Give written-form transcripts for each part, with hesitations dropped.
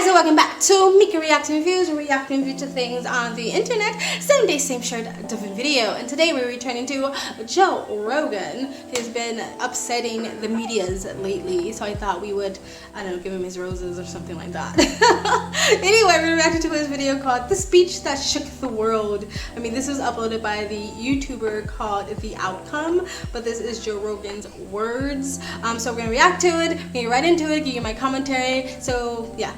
guys, and welcome back to Mika Reacting Reviews. We're reacting to things on the internet. Same day, same shirt, different video. And today we're returning to Joe Rogan. He's been upsetting the medias lately, so I thought we would, I don't know, give him his roses or something like that. Anyway, we're reacting to his video called The Speech That Shook the World. I mean, this was uploaded by the YouTuber called The Outcome, but this is Joe Rogan's words. So we're gonna react to it, we're gonna get right into it, give you my commentary. So yeah.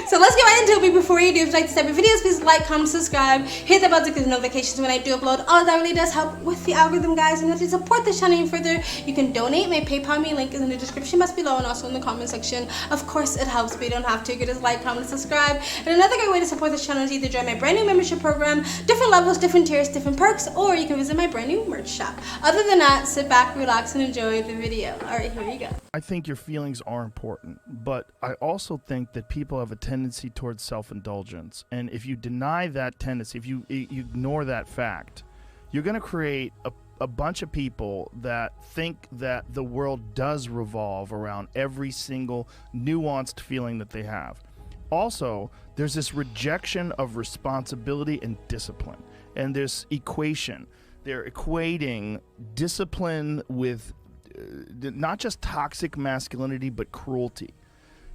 So let's get right into it. But before you do, if you'd like to type of videos, please like, comment, subscribe, hit the bell to get notifications when I do upload. All that really does help with the algorithm, guys. And if you support this channel even further, you can donate. My PayPal me link is in the description box below and also in the comment section. Of course, it helps, but you don't have to. You can just like, comment, subscribe. And another great way to support this channel is either join my brand new membership program, different levels, different tiers, different perks, or you can visit my brand new merch shop. Other than that, sit back, relax, and enjoy the video. All right, here we go. I think your feelings are important, but I also think that people have a tendency towards self-indulgence. And if you deny that tendency, if you ignore that fact, you're going to create a bunch of people that think that the world does revolve around every single nuanced feeling that they have. Also, there's this rejection of responsibility and discipline. And this equation, they're equating discipline with not just toxic masculinity, but cruelty.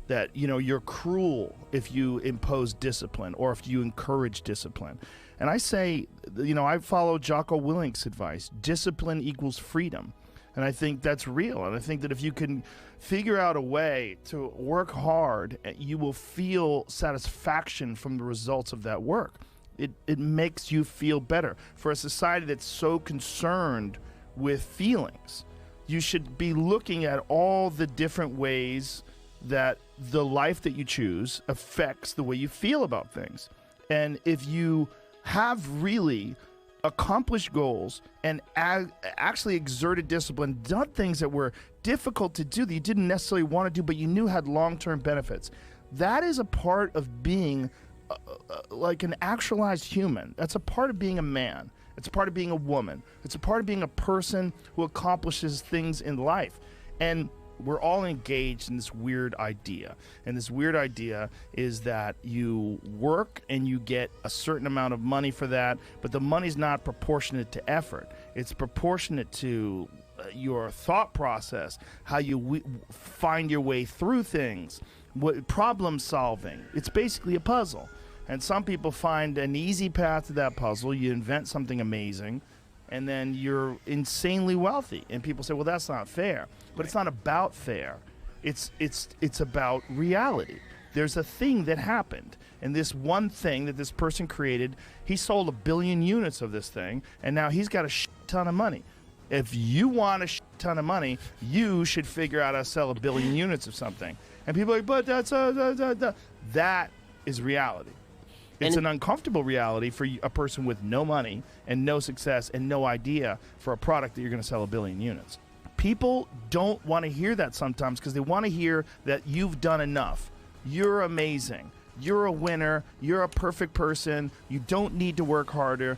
That, you know, you're cruel if you impose discipline or if you encourage discipline. And I say, you know, I follow Jocko Willink's advice. Discipline equals freedom. And I think that's real. And I think that if you can figure out a way to work hard, you will feel satisfaction from the results of that work. It makes you feel better. For a society that's so concerned with feelings, you should be looking at all the different ways that the life that you choose affects the way you feel about things. And if you have really accomplished goals and actually exerted discipline, done things that were difficult to do that you didn't necessarily want to do, but you knew had long-term benefits, that is a part of being like an actualized human. That's a part of being a man. It's a part of being a woman. It's a part of being a person who accomplishes things in life. And we're all engaged in this weird idea. And this weird idea is that you work and you get a certain amount of money for that, but the money's not proportionate to effort. It's proportionate to your thought process, how you find your way through things, problem solving. It's basically a puzzle. And some people find an easy path to that puzzle. You invent something amazing, and then you're insanely wealthy. And people say, well, that's not fair. But it's not about fair. It's about reality. There's a thing that happened. And this one thing that this person created, he sold 1 billion units of this thing, and now he's got a shit ton of money. If you want a shit ton of money, you should figure out how to sell 1 billion units of something. And people are like, but that's that is reality. It's an uncomfortable reality for a person with no money and no success and no idea for a product that you're going to sell 1 billion units. People don't want to hear that sometimes because they want to hear that you've done enough. You're amazing. You're a winner. You're a perfect person. You don't need to work harder.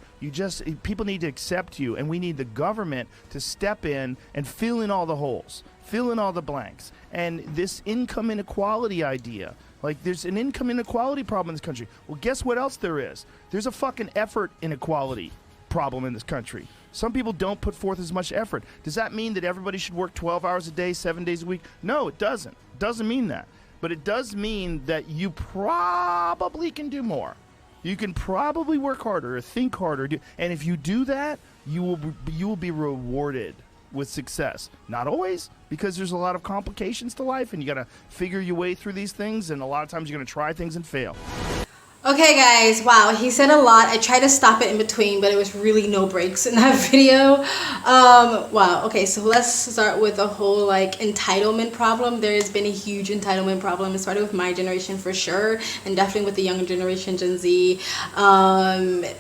People need to accept you, and we need the government to step in and fill in all the holes, fill in all the blanks. And this income inequality idea, like there's an income inequality problem in this country. Well, guess what else there is? There's a fucking effort inequality problem in this country. Some people don't put forth as much effort. Does that mean that everybody should work 12 hours a day, 7 days a week? No, it doesn't. It doesn't mean that. But it does mean that you probably can do more. You can probably work harder or think harder. And if you do that, you will be rewarded with success. Not always, because there's a lot of complications to life and you got to figure your way through these things, and a lot of times you're going to try things and fail. Okay guys, wow, he said a lot. I tried to stop it in between, but it was really no breaks in that video. Wow, okay, so let's start with the whole like entitlement problem. There has been a huge entitlement problem. It started with my generation for sure, and definitely with the younger generation, Gen Z.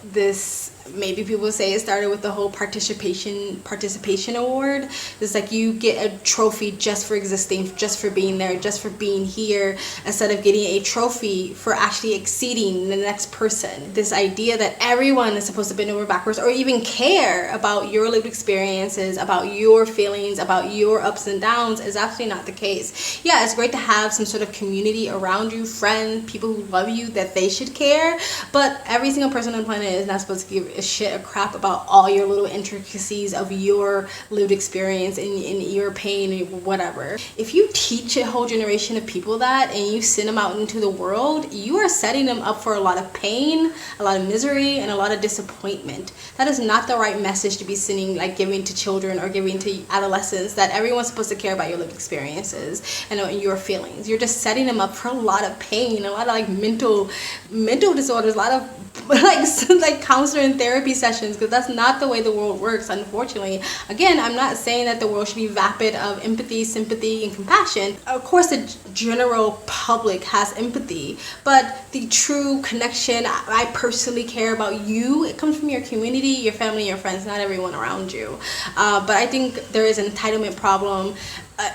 This maybe people say it started with the whole participation award. It's like you get a trophy just for existing, just for being there, just for being here, instead of getting a trophy for actually exceeding the next person. This idea that everyone is supposed to bend over backwards or even care about your lived experiences, about your feelings, about your ups and downs is absolutely not the case. Yeah, it's great to have some sort of community around you, friends, people who love you, that they should care, but every single person on the planet is not supposed to give a crap about all your little intricacies of your lived experience and your pain and whatever. If you teach a whole generation of people that and you send them out into the world, you are setting them up for a lot of pain, a lot of misery, and a lot of disappointment. That is not the right message to be sending, like giving to children or giving to adolescents, that everyone's supposed to care about your lived experiences and your feelings. You're just setting them up for a lot of pain, a lot of like mental disorders, a lot of like counselor and therapy sessions, because that's not the way the world works, unfortunately. Again, I'm not saying that the world should be vapid of empathy, sympathy, and compassion. Of course, the general public has empathy, but the true connection, I personally care about you, it comes from your community, your family, your friends, not everyone around you. But I think there is an entitlement problem.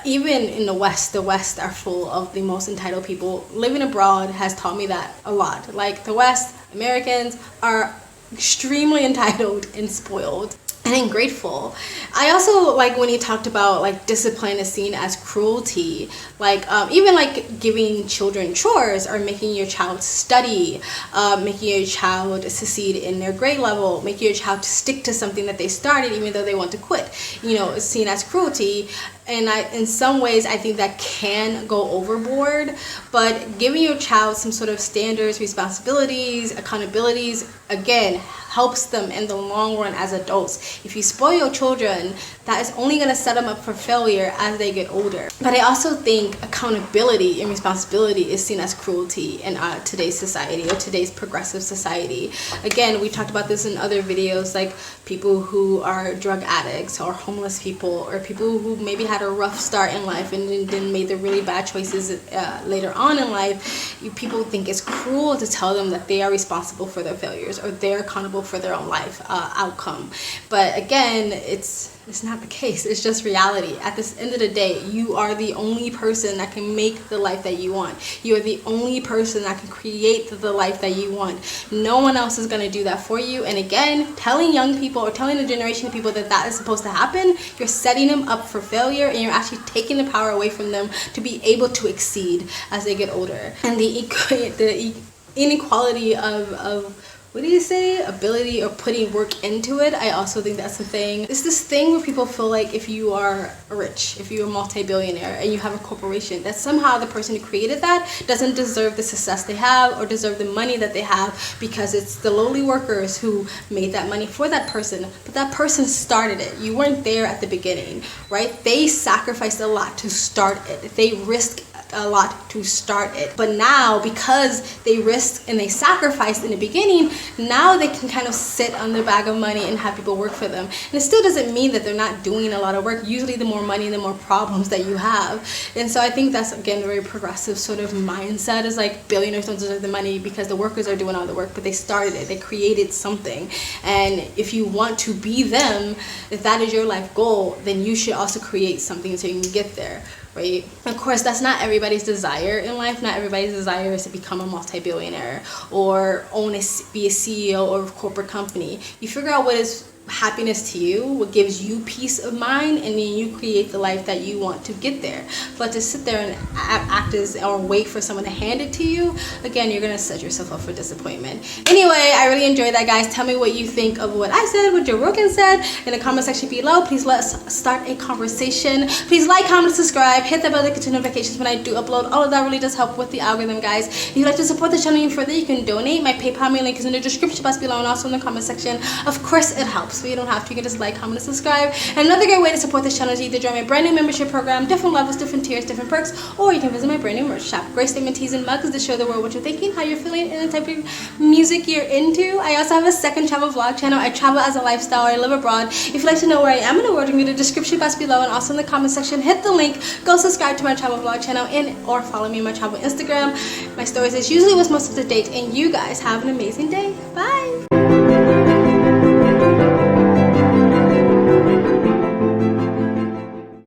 Even in the West are full of the most entitled people. Living abroad has taught me that a lot. Like the West, Americans are extremely entitled and spoiled and ungrateful. I also like when he talked about like discipline is seen as cruelty, like even like giving children chores or making your child study, making your child succeed in their grade level, making your child stick to something that they started even though they want to quit, is seen as cruelty. And in some ways, I think that can go overboard, but giving your child some sort of standards, responsibilities, accountabilities, again, helps them in the long run as adults. If you spoil your children, that is only going to set them up for failure as they get older. But I also think accountability and responsibility is seen as cruelty in today's society or today's progressive society. Again, we talked about this in other videos, like people who are drug addicts or homeless people or people who maybe had a rough start in life and then made the really bad choices later on in life. People think it's cruel to tell them that they are responsible for their failures or they're accountable for their own life outcome. But again, it's not the case. It's just reality. At the end of the day, you are the only person that can make the life that you want. You are the only person that can create the life that you want. No one else is going to do that for you. And again, telling young people or telling a generation of people that is supposed to happen, you're setting them up for failure and you're actually taking the power away from them to be able to exceed as they get older. And the inequality of what do you say, ability or putting work into it, I also think that's the thing. It's this thing where people feel like if you are rich, if you're a multi-billionaire and you have a corporation, that somehow the person who created that doesn't deserve the success they have or deserve the money that they have because it's the lowly workers who made that money for that person. But that person started it. You weren't there at the beginning, right? They sacrificed a lot to start it. They risked a lot to start it. But now, because they risked and they sacrificed in the beginning, now they can kind of sit on the bag of money and have people work for them. And it still doesn't mean that they're not doing a lot of work. Usually the more money, the more problems that you have. And so I think that's, again, a very progressive sort of mindset, is like billionaires don't deserve the money because the workers are doing all the work, but they started it, they created something. And if you want to be them, if that is your life goal, then you should also create something so you can get there. Right? Of course, that's not everybody's desire in life. Not everybody's desire is to become a multi-billionaire or be a CEO of a corporate company. You figure out what is happiness to you, what gives you peace of mind, and then you create the life that you want to get there. But to sit there and act as or wait for someone to hand it to you, again, you're gonna set yourself up for disappointment. Anyway, I really enjoyed that, guys. Tell me what you think of what I said, what Joe Rogan said in the comment section below. Please let's start a conversation. Please like, comment, subscribe, hit that bell to get notifications when I do upload. All of that really does help with the algorithm, guys. If you'd like to support the channel even further, you can donate. My PayPal link is in the description box below and also in the comment section. Of course, it helps. So you don't have to. You can just like, comment, and subscribe. And another great way to support this channel is either join my brand new membership program, different levels, different tiers, different perks, or you can visit my brand new merch shop. Great statement tees and mugs to show the world what you're thinking, how you're feeling, and the type of music you're into. I also have a second travel vlog channel. I travel as a lifestyle. I live abroad. If you'd like to know where I am in the world, you can go to the description box below and also in the comment section. Hit the link. Go subscribe to my travel vlog channel or follow me on my travel Instagram. My stories is usually what's most up to date. And you guys have an amazing day. Bye.